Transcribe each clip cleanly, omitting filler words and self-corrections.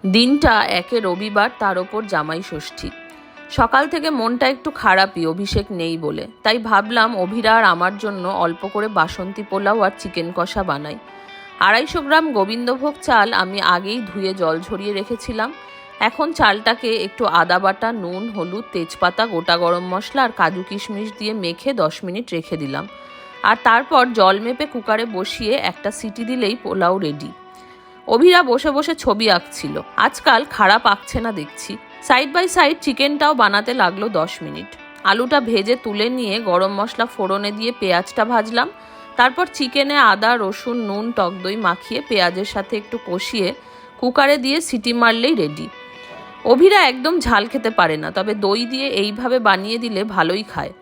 দিনটা একে রবিবার, তার ওপর জামাই ষষ্ঠী। সকাল থেকে মনটা একটু খারাপই, অভিষেক নেই বলে। তাই ভাবলাম অভিরা আর আমার জন্য অল্প করে বাসন্তী পোলাও আর চিকেন কষা বানাই। 250 গ্রাম গোবিন্দভোগ চাল আমি আগেই ধুয়ে জল ঝরিয়ে রেখেছিলাম। এখন চালটাকে একটু আদা বাটা, নুন, হলুদ, তেজপাতা, গোটা গরম মশলা আর কাজু কিশমিশ দিয়ে মেখে 10 মিনিট রেখে দিলাম। আর তারপর জল মেপে কুকারে বসিয়ে একটা সিটি দিলেই পোলাও রেডি। অভিরা বসে বসে ছবি আঁকছিল। আজকাল খারাপ আঁকছে না দেখছি। সাইড বাই সাইড চিকেনটাও বানাতে লাগলো 10 মিনিট। আলুটা ভেজে তুলে নিয়ে গরম মশলা ফোড়নে দিয়ে পেঁয়াজটা ভাজলাম। তারপর চিকেনে আদা, রসুন, নুন, টক দই মাখিয়ে পেঁয়াজের সাথে একটু কষিয়ে কুকারে দিয়ে সিটি মারলেই রেডি। অভিরা একদম ঝাল খেতে পারে না, তবে দই দিয়ে এইভাবে বানিয়ে দিলে ভালোই খায়।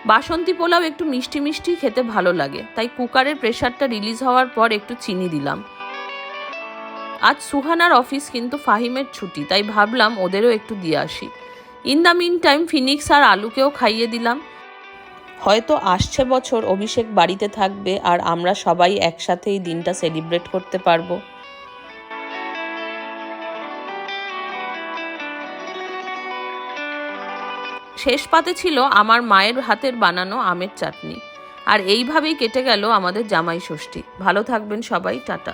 বাসন্তী পোলাও একটু মিষ্টি মিষ্টি খেতে ভালো লাগে, তাই কুকারের প্রেশারটা রিলিজ হওয়ার পর একটু চিনি দিলাম। আজ সুহানার অফিস কিন্তু ফাহিমের ছুটি, তাই ভাবলাম ওদেরও একটু দিয়ে আসি। In the mean time Phoenix আর আলুকেও খাইয়ে দিলাম। হয়তো আসছে বছর অভিষেক বাড়িতে থাকবে আর আমরা সবাই একসাথে এই দিনটা সেলিব্রেট করতে পারবো। শেষ পাতে ছিল আমার মায়ের হাতের বানানো আমের চাটনি। আর এইভাবেই কেটে গেল আমাদের জামাই ষষ্ঠী। ভালো থাকবেন সবাই, টাটা।